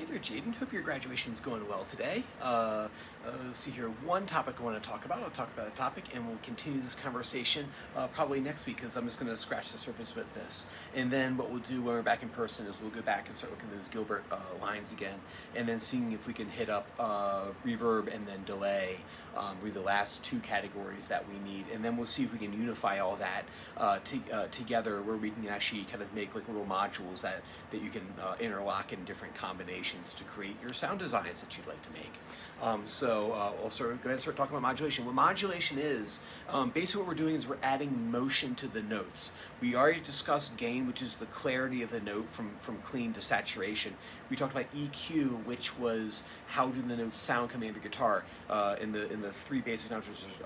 there, Jaden. Hope your graduation's going well today. Let's see here. One topic I want to talk about. I'll talk about a topic, and we'll continue this conversation probably next week because I'm just going to scratch the surface with this. And then what we'll do when we're back in person is we'll go back and start looking at those Gilbert lines again, and then seeing if we can hit up reverb and then delay. Be the last two categories that we need, and then we'll see if we can unify all that together, where we can actually kind of make like little modules that you can interlock in different combinations to create your sound designs that you'd like to make. I'll go ahead and start talking about modulation. What modulation is, basically what we're doing is we're adding motion to the notes. We already discussed gain, which is the clarity of the note from clean to saturation. We talked about EQ, which was how do the notes sound coming out of your guitar in the three basic notes, which is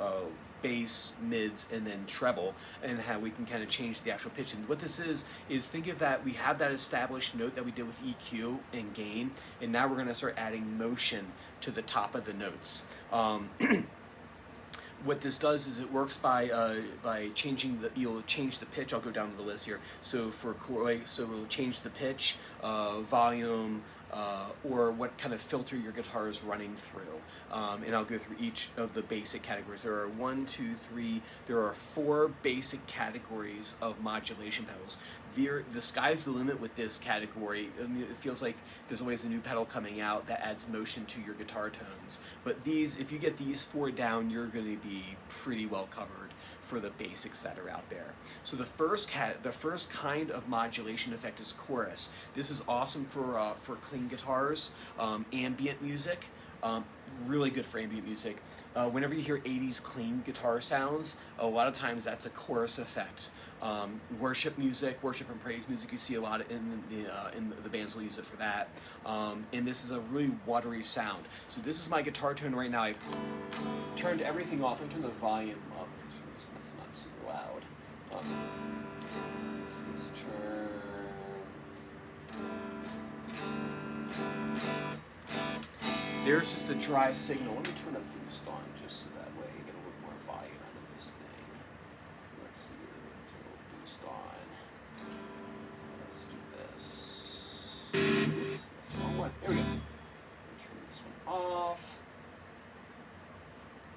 bass, mids, and then treble, and how we can kind of change the actual pitch. And what this is think of that we have that established note that we did with EQ and gain, and now we're going to start adding motion to the top of the notes. What this does is it works by changing you'll change the pitch. I'll go down to the list here. So for so we'll change the pitch, volume, or what kind of filter your guitar is running through. And I'll go through each of the basic categories. There are 4 basic categories of modulation pedals. The sky's the limit with this category. I mean, it feels like there's always a new pedal coming out that adds motion to your guitar tones. But if you get these 4 down, you're going to be pretty well covered for the basics that are out there. So the first kind of modulation effect is chorus. This is awesome for clean guitars, ambient music. Really good for ambient music. Whenever you hear 80s clean guitar sounds, a lot of times that's a chorus effect. Worship music, worship and praise music, you see a lot in the bands will use it for that. And this is a really watery sound. So this is my guitar tone right now. I've turned everything off. I turned the volume up because for some reason that's not super loud. Let's turn. There's just a dry signal. Let me turn a boost on just so that way you get a little more volume out of this thing. Let's see, turn a boost on. Let's do this. Oops, that's the wrong one. There we go. Let me turn this one off.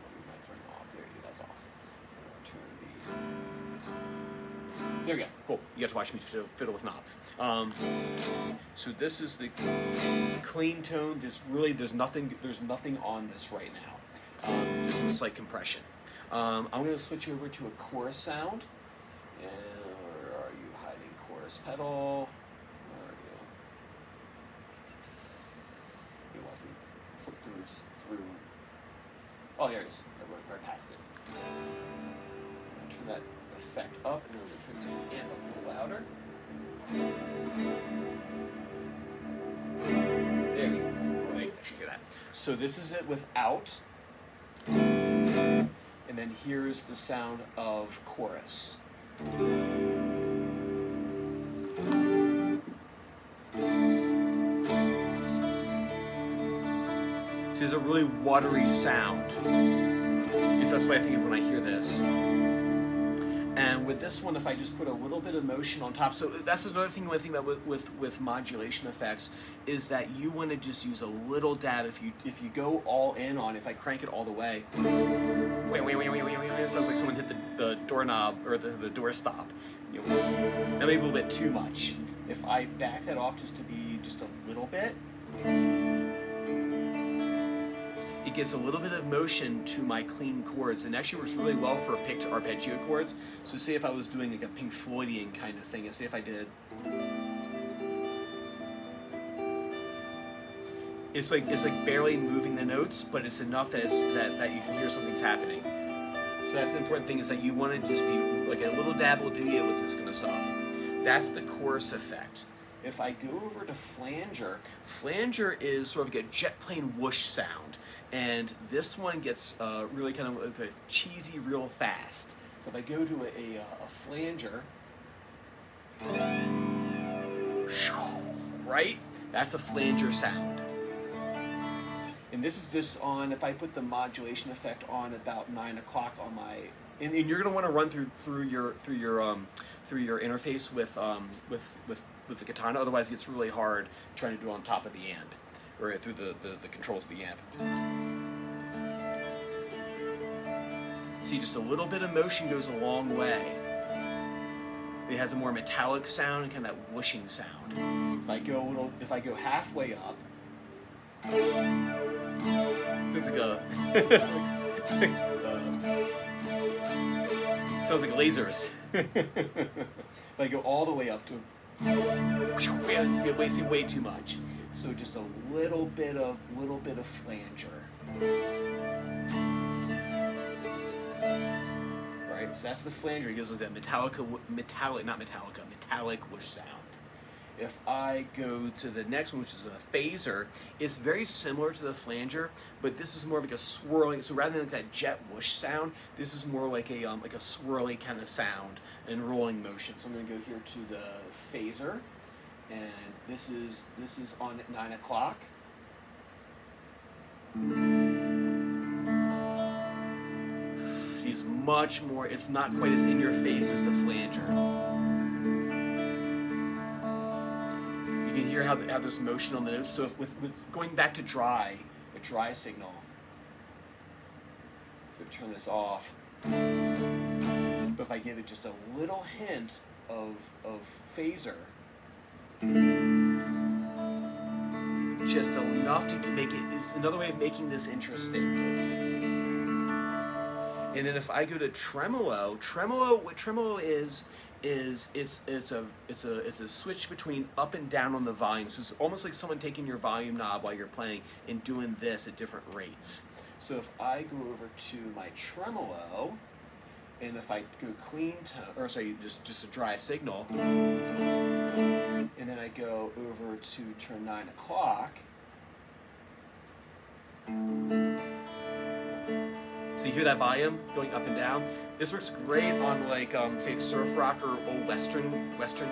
What am I turning off? There you go, that's off. There we go, cool. You got to watch me fiddle with knobs. So this is the clean tone. There's nothing on this right now. Just looks like compression. I'm going to switch over to a chorus sound. And where are you hiding, chorus pedal? Where are you? You watch me flip through. Oh, here it is. I went right past it. I'm going to turn that effect up, and then we're going to turn the amp up a little louder. There we go. I should get that. So this is it without, and then here's the sound of chorus. So there's a really watery sound. At least that's what I think of when I hear this. And with this one, if I just put a little bit of motion on top, so that's another thing I think about with modulation effects is that you want to just use a little dab. If you go all in on, if I crank it all the way, it sounds like someone hit the doorknob or the door stop. That may be a little bit too much. If I back that off just to be just a little bit, it gives a little bit of motion to my clean chords, and actually works really well for picked arpeggio chords. So say if I was doing like a Pink Floydian kind of thing, and say if I did, it's like barely moving the notes, but it's enough that that you can hear something's happening. So that's the important thing, is that you want to just be like a little dab will do you with this kind of stuff. That's the chorus effect. If I go over to flanger is sort of like a jet plane whoosh sound. And this one gets really kind of a cheesy real fast. So if I go to a flanger, right? That's a flanger sound. And this is just on, if I put the modulation effect on about 9 o'clock on my, and you're gonna want to run through your interface with the Katana. Otherwise, it gets really hard trying to do it on top of the amp. or through the controls of the amp. See, just a little bit of motion goes a long way. It has a more metallic sound and kind of that whooshing sound. If I go halfway up, sounds like a sounds like lasers. If I go all the way up to, man, it's wasting way too much. So just a little bit of flanger. Right, so that's the flanger. It gives like that metallic whoosh sound. If I go to the next one, which is a phaser, it's very similar to the flanger, but this is more like a swirling. So rather than like that jet whoosh sound, this is more like a swirly kind of sound and rolling motion. So I'm going to go here to the phaser, and this is on at 9 o'clock. She's much more. It's not quite as in your face as the flanger. You can hear how there's motion on the notes. So with going back to a dry signal, so turn this off. But if I give it just a little hint of phaser, just enough to make it. It's another way of making this interesting. And then if I go to tremolo, what tremolo is it's a switch between up and down on the volume. So it's almost like someone taking your volume knob while you're playing and doing this at different rates. So if I go over to my tremolo, and if I go clean tone, or sorry, just a dry signal, and then I go over to turn 9 o'clock. So you hear that volume going up and down? This works great on like say surf rock or old western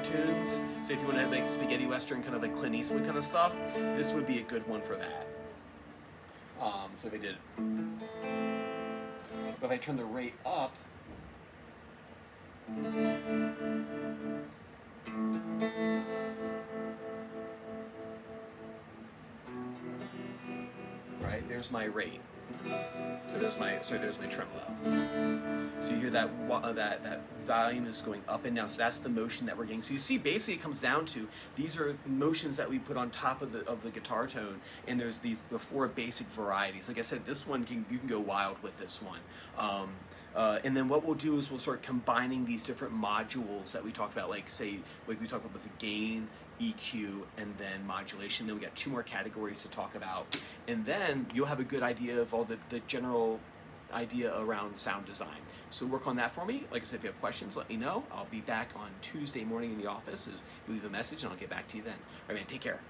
tunes. So if you want to make spaghetti western, kind of like Clint Eastwood kind of stuff, this would be a good one for that. So if I did, but if I turn the rate up, right, there's my rate. There's my tremolo. So you hear that volume is going up and down. So that's the motion that we're getting. So you see, basically, it comes down to these are motions that we put on top of the guitar tone, and there's the 4 basic varieties. Like I said, this one you can go wild with this one. And then what we'll do is we'll start combining these different modules that we talked about, like we talked about with the gain, EQ, and then modulation. Then we got 2 more categories to talk about, and then you'll have a good idea of all the general idea around sound design. So work on that for me. Like I said, if you have questions, let me know. I'll be back on Tuesday morning in the office. You leave a message and I'll get back to you then. All right, man, take care.